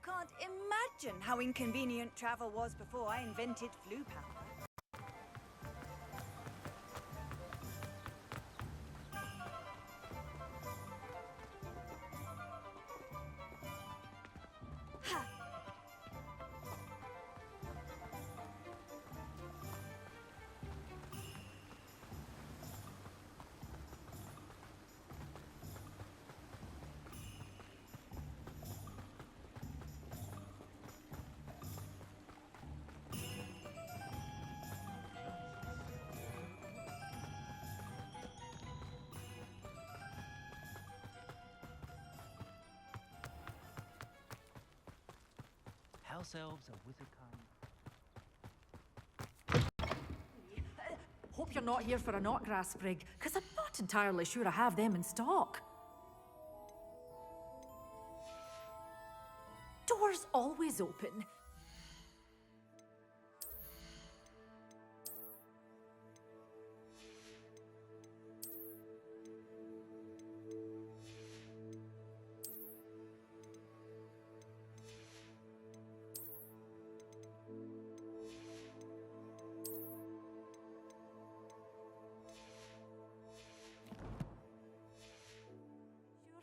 can't imagine how inconvenient travel was before I invented flu powder. House elves are wizard kind. Hope you're not here for a knotgrass sprig, because I'm not entirely sure I have them in stock. Doors always open.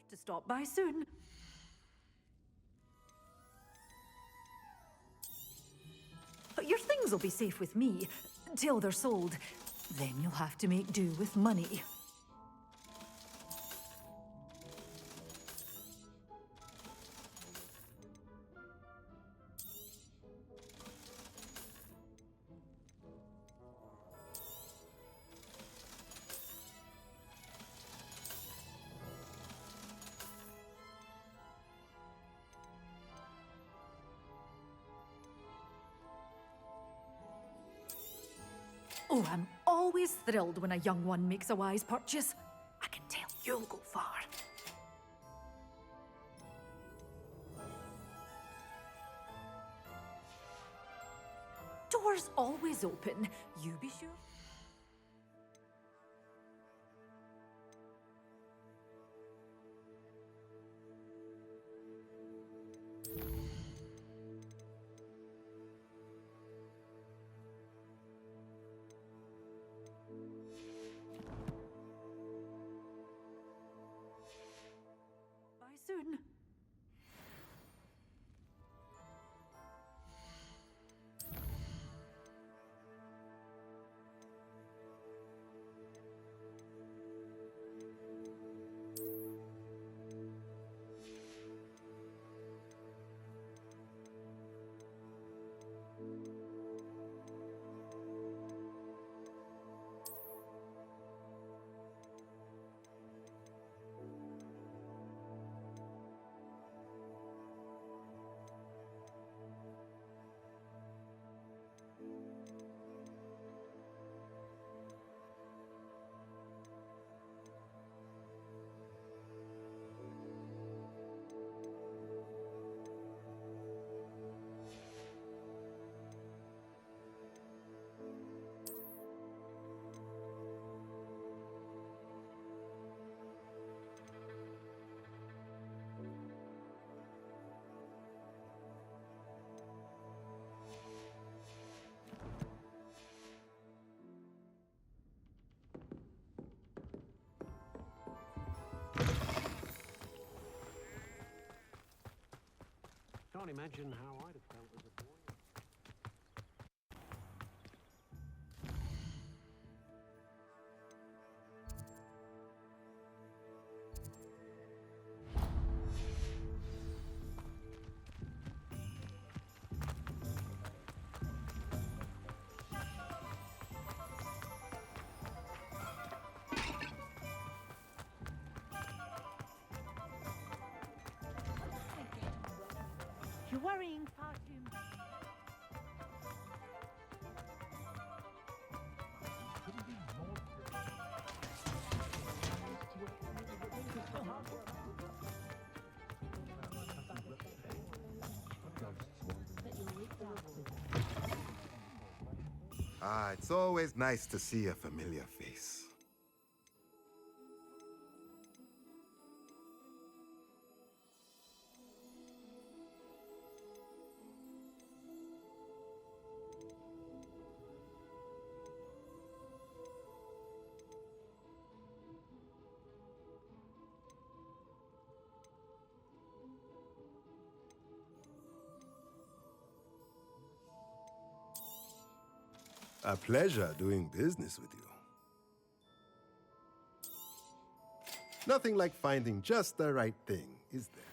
To stop by soon. But your things will be safe with me, till they're sold. Then you'll have to make do with money. Oh, I'm always thrilled when a young one makes a wise purchase. I can tell you'll go far. Doors always open. You be sure. Soon. Can't imagine how I'd have felt as a boy. You're worrying far too much. Ah, it's always nice to see a familiar face. A pleasure doing business with you. Nothing like finding just the right thing, is there?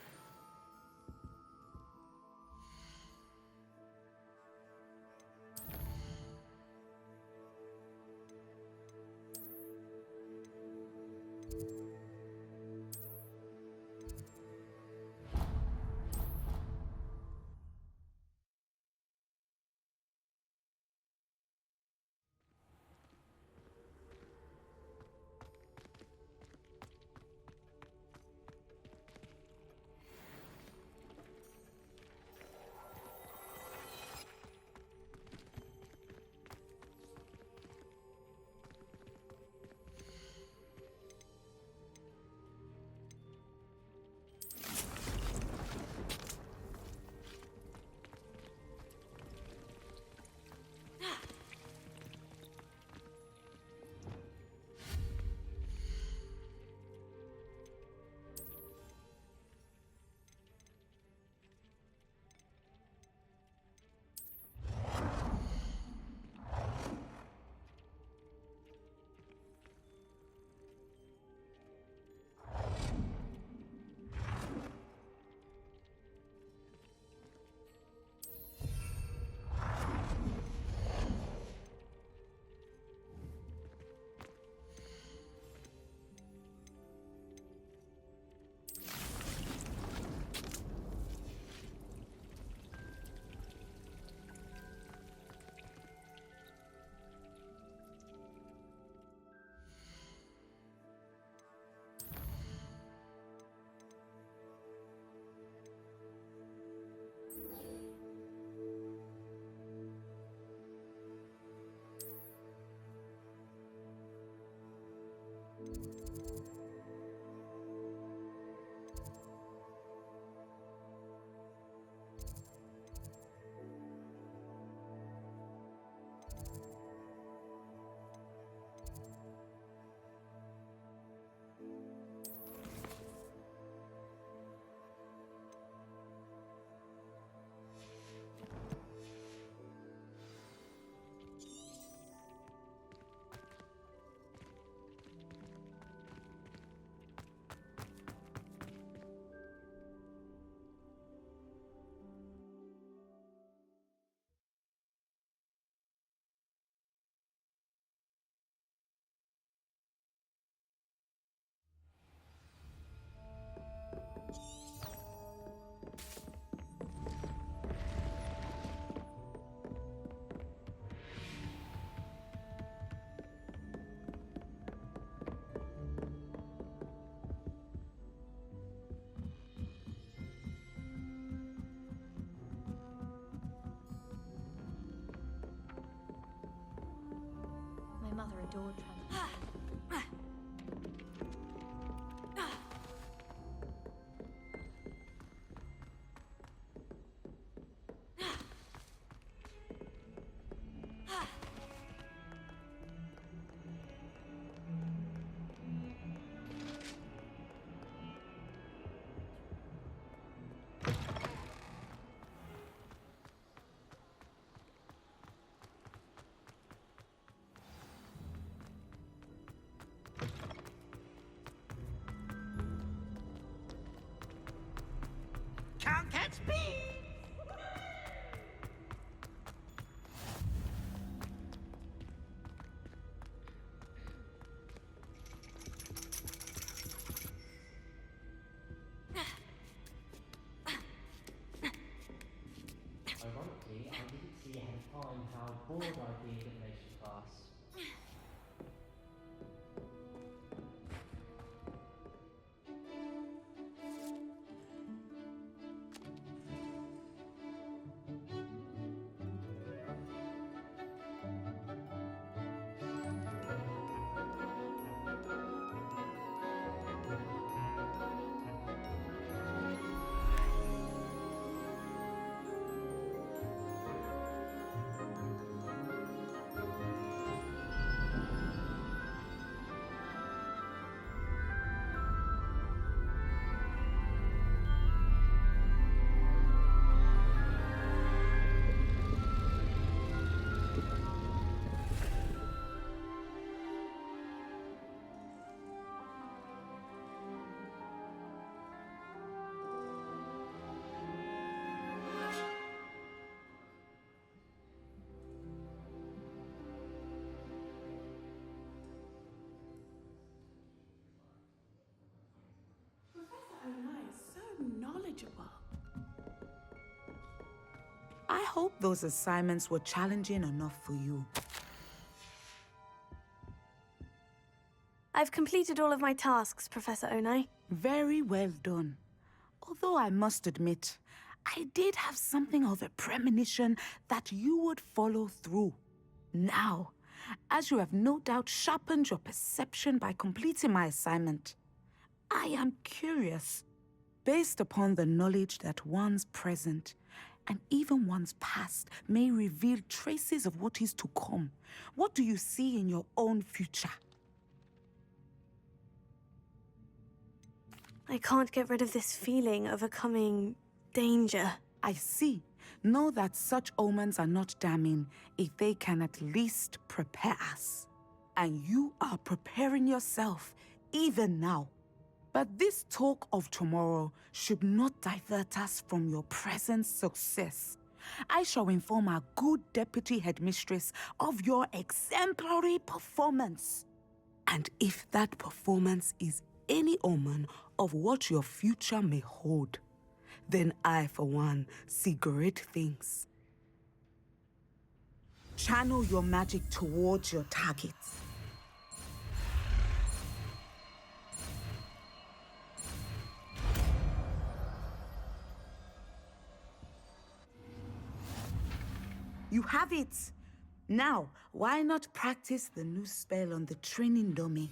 My mother adored traveling. Can't catch me! Ironically, I didn't see ahead of time how bored I'd be in divination class. manageable. I hope those assignments were challenging enough for you. I've completed all of my tasks, Professor Onai. Very well done. Although I must admit, I did have something of a premonition that you would follow through. Now, as you have no doubt sharpened your perception by completing my assignment, I am curious, based upon the knowledge that one's present and even one's past may reveal traces of what is to come. What do you see in your own future? I can't get rid of this feeling of a coming danger. I see. Know that such omens are not damning if they can at least prepare us. And you are preparing yourself, even now. But this talk of tomorrow should not divert us from your present success. I shall inform our good deputy headmistress of your exemplary performance. And if that performance is any omen of what your future may hold, then I, for one, see great things. Channel your magic towards your targets. You have it! Now, why not practice the new spell on the training dummy?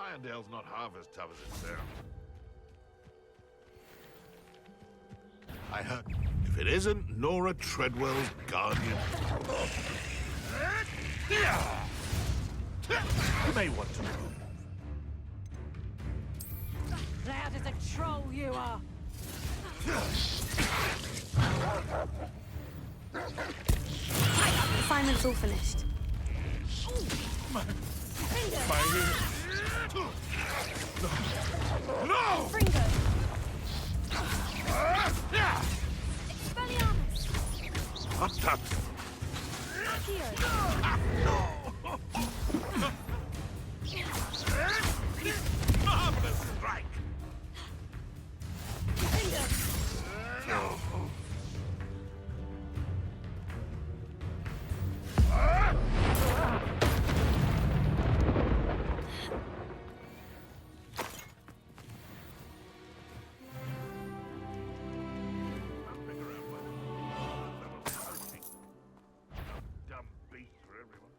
Irondale's not half as tough as it sounds. I heard. If it isn't Nora Treadwell's guardian. You may want to move. Loud as a troll you are. Assignment's all finished. No! Fringo! Expelliarmus! Up top. Accio! Harvest strike! Fringo! Dumb beast for everyone.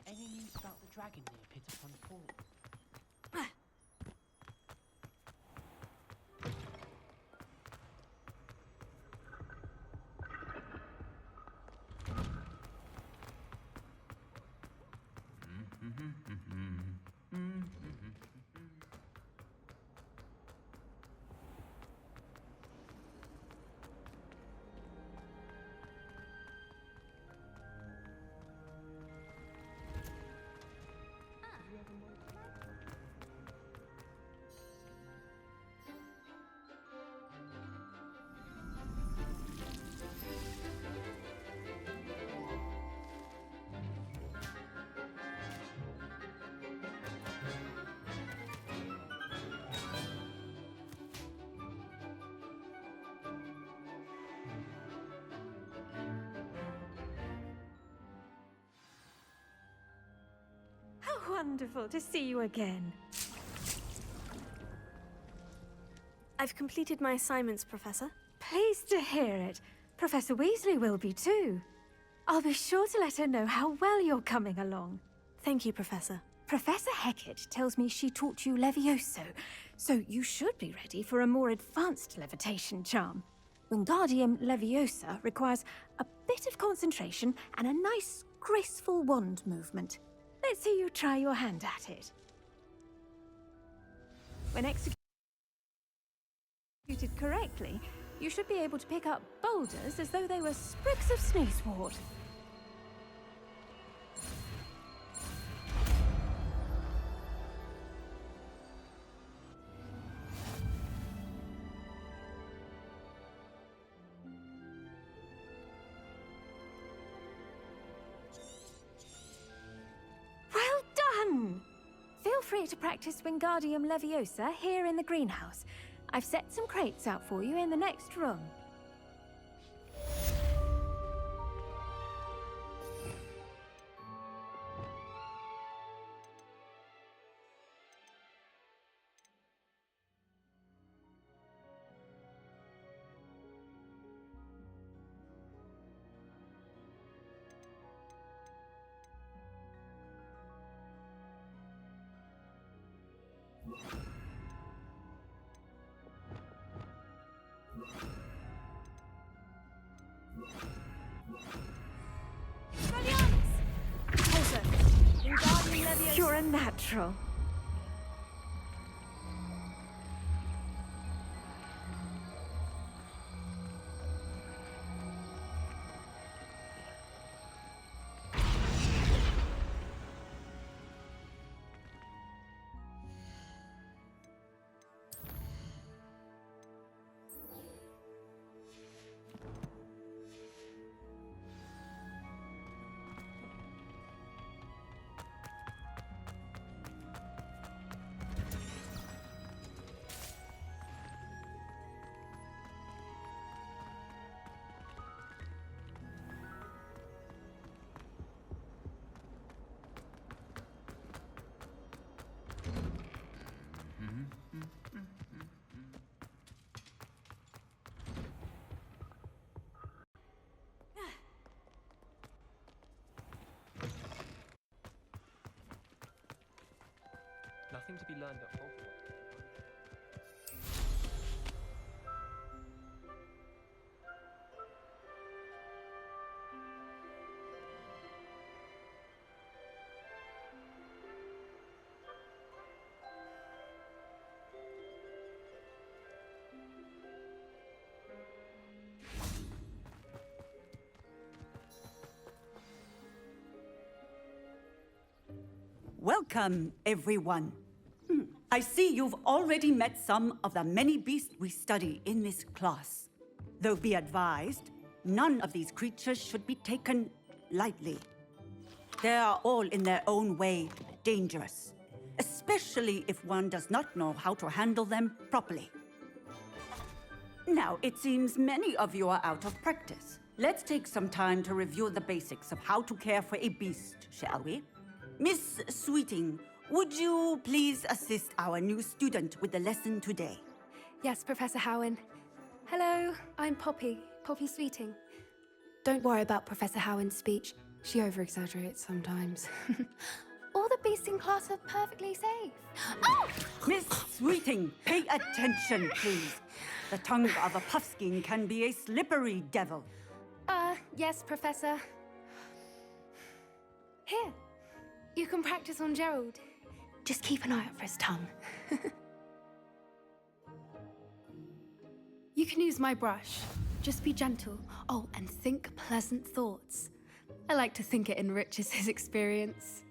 Any news about the dragon near Pitterpond Fort? How wonderful to see you again. I've completed my assignments, Professor. Pleased to hear it. Professor Weasley will be too. I'll be sure to let her know how well you're coming along. Thank you, Professor. Professor Hecat tells me she taught you Levioso, so you should be ready for a more advanced levitation charm. Wingardium Leviosa requires a bit of concentration and a nice, graceful wand movement. Let's see you try your hand at it. When executed correctly, you should be able to pick up boulders as though they were sprigs of sneezewort. Well done! Feel free to practice Wingardium Leviosa here in the greenhouse. I've set some crates out for you in the next room. You're a natural. Nothing to be learned at Hogwarts. Welcome, everyone. I see you've already met some of the many beasts we study in this class. Though be advised, none of these creatures should be taken lightly. They are all in their own way dangerous, especially if one does not know how to handle them properly. Now, it seems many of you are out of practice. Let's take some time to review the basics of how to care for a beast, shall we? Miss Sweeting, would you please assist our new student with the lesson today? Yes, Professor Howen. Hello, I'm Poppy Sweeting. Don't worry about Professor Howen's speech. She over-exaggerates sometimes. All the beasts in class are perfectly safe. Oh! Miss Sweeting, pay attention, please. The tongue of a puffskein can be a slippery devil. Yes, Professor. Here, you can practice on Gerald. Just keep an eye out for his tongue. You can use my brush. Just be gentle. Oh, and think pleasant thoughts. I like to think it enriches his experience.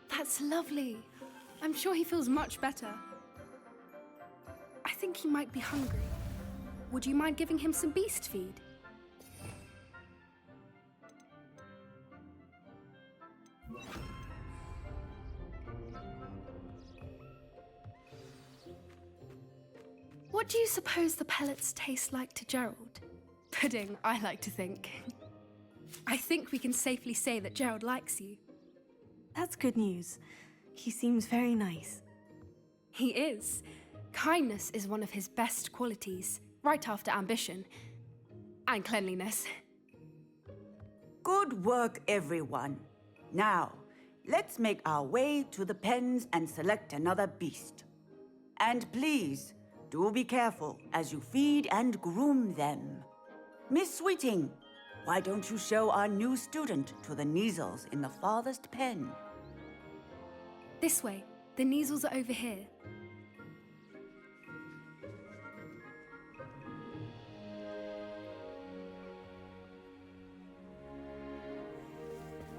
That's lovely. I'm sure he feels much better. I think he might be hungry. Would you mind giving him some beast feed? What do you suppose the pellets taste like to Gerald? Pudding, I like to think. I think we can safely say that Gerald likes you. That's good news. He seems very nice. He is. Kindness is one of his best qualities, right after ambition. And cleanliness. Good work, everyone. Now, let's make our way to the pens and select another beast. And please, do be careful as you feed and groom them. Miss Sweeting, why don't you show our new student to the Neasels in the farthest pen? This way. The Neasels are over here.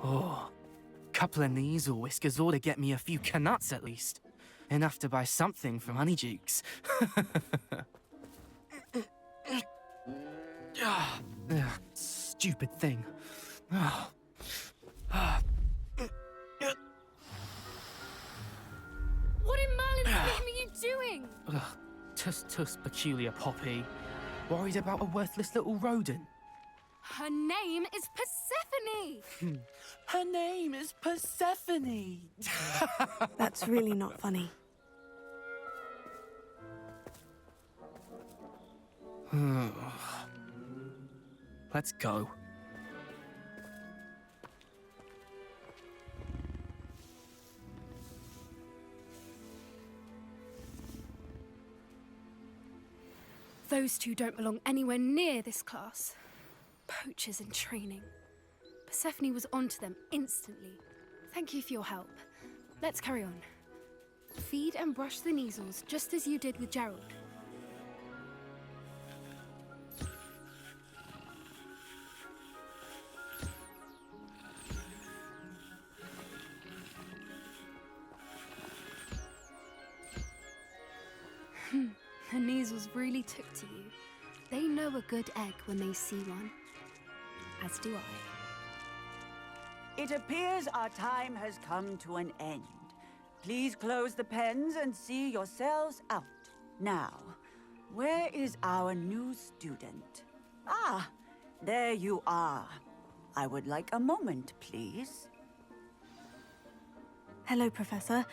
Oh, couple of Neasel whiskers ought to get me a few canuts at least. Enough to buy something from Honeydukes. Stupid thing. What doing? Ugh, tuss, peculiar Poppy. Worried about a worthless little rodent? Her name is Persephone! Her name is Persephone. That's really not funny. Let's go. Those two don't belong anywhere near this class. Poachers in training. Persephone was onto them instantly. Thank you for your help. Let's carry on. Feed and brush the measles just as you did with Gerald. The measles really took to you. They know a good egg when they see one. As do I. It appears our time has come to an end. Please close the pens and see yourselves out. Now, where is our new student? Ah, there you are. I would like a moment, please. Hello, Professor.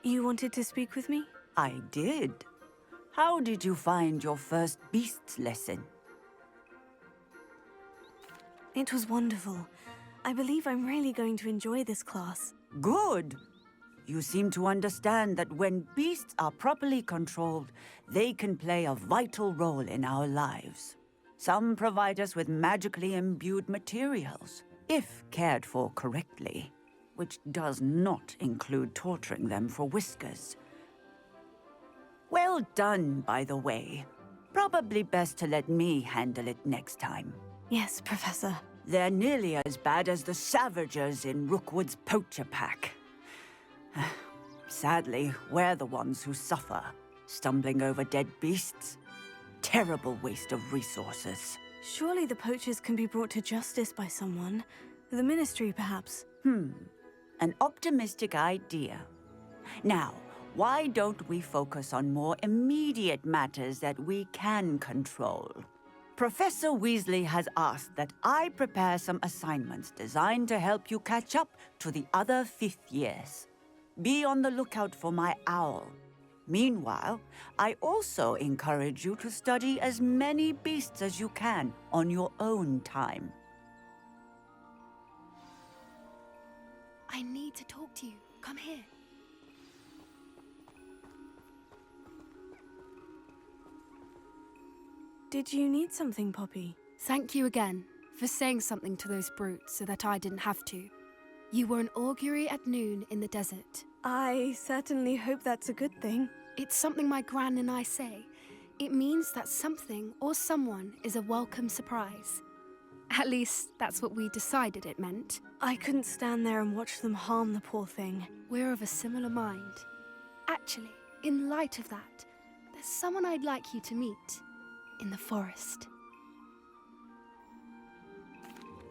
You wanted to speak with me? I did. How did you find your first beasts lesson? It was wonderful. I believe I'm really going to enjoy this class. Good. You seem to understand that when beasts are properly controlled, they can play a vital role in our lives. Some provide us with magically imbued materials, if cared for correctly, which does not include torturing them for whiskers. Well done, by the way. Probably best to let me handle it next time. Yes, Professor. They're nearly as bad as the Savagers in Rookwood's poacher pack. Sadly, we're the ones who suffer, stumbling over dead beasts. Terrible waste of resources. Surely the poachers can be brought to justice by someone. The Ministry, perhaps. An optimistic idea. Now, why don't we focus on more immediate matters that we can control? Professor Weasley has asked that I prepare some assignments designed to help you catch up to the other 5th years. Be on the lookout for my owl. Meanwhile, I also encourage you to study as many beasts as you can on your own time. I need to talk to you. Come here. Did you need something, Poppy? Thank you again for saying something to those brutes so that I didn't have to. You were an augury at noon in the desert. I certainly hope that's a good thing. It's something my gran and I say. It means that something or someone is a welcome surprise. At least, that's what we decided it meant. I couldn't stand there and watch them harm the poor thing. We're of a similar mind. Actually, in light of that, there's someone I'd like you to meet. In the forest.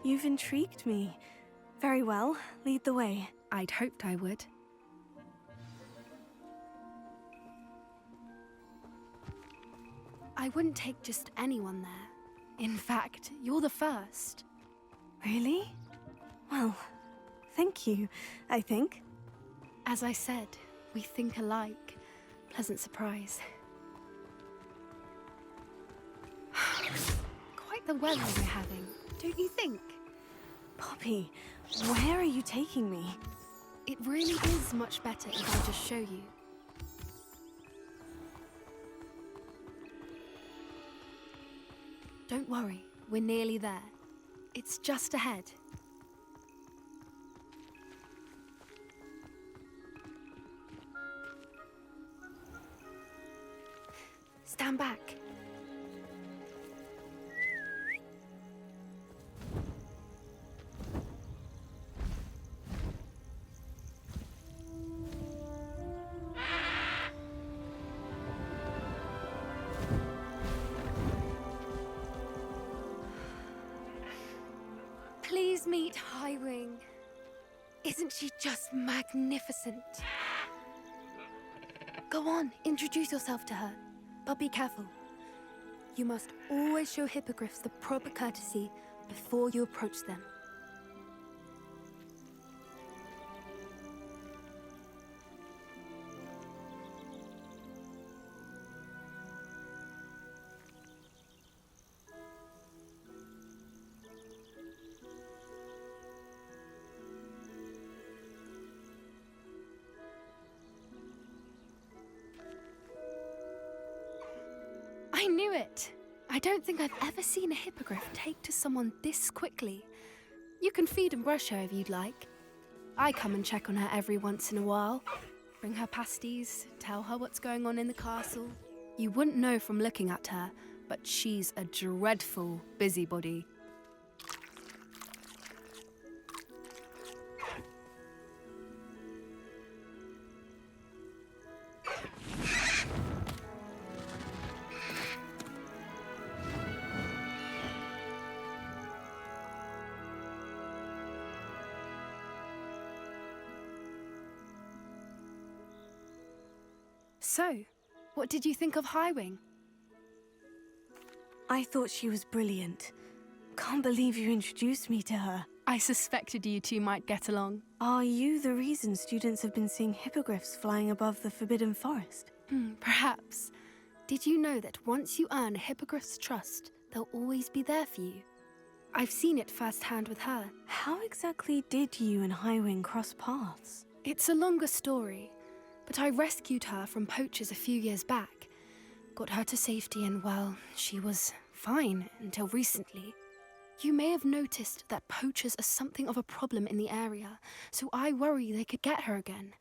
You've intrigued me. Very well, lead the way. I'd hoped I would. I wouldn't take just anyone there. In fact, you're the first. Really? Well, thank you, I think. As I said, we think alike. Pleasant surprise. Quite the weather we're having, don't you think? Poppy, where are you taking me? It really is much better if I just show you. Don't worry, we're nearly there. It's just ahead. Stand back. Please meet Highwing. Isn't she just magnificent? Go on, introduce yourself to her. But be careful. You must always show hippogriffs the proper courtesy before you approach them. I knew it! I don't think I've ever seen a hippogriff take to someone this quickly. You can feed and brush her if you'd like. I come and check on her every once in a while. Bring her pasties, tell her what's going on in the castle. You wouldn't know from looking at her, but she's a dreadful busybody. So, what did you think of Highwing? I thought she was brilliant. Can't believe you introduced me to her. I suspected you two might get along. Are you the reason students have been seeing hippogriffs flying above the Forbidden Forest? Perhaps. Did you know that once you earn a hippogriff's trust, they'll always be there for you? I've seen it firsthand with her. How exactly did you and Highwing cross paths? It's a longer story, but I rescued her from poachers a few years back. Got her to safety and, well, she was fine until recently. You may have noticed that poachers are something of a problem in the area, so I worry they could get her again.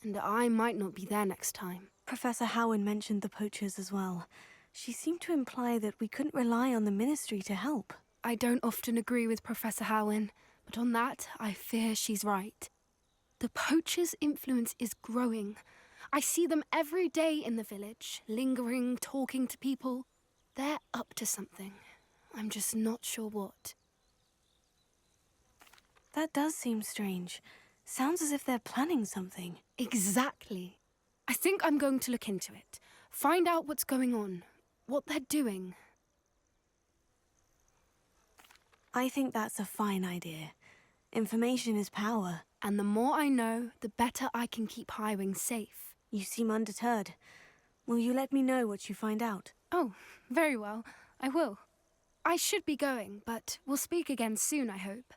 And I might not be there next time. Professor Howin mentioned the poachers as well. She seemed to imply that we couldn't rely on the Ministry to help. I don't often agree with Professor Howin, but on that, I fear she's right. The poachers' influence is growing. I see them every day in the village, lingering, talking to people. They're up to something. I'm just not sure what. That does seem strange. Sounds as if they're planning something. Exactly. I think I'm going to look into it. Find out what's going on, what they're doing. I think that's a fine idea. Information is power. And the more I know, the better I can keep Highwing safe. You seem undeterred. Will you let me know what you find out? Oh, very well. I will. I should be going, but we'll speak again soon, I hope.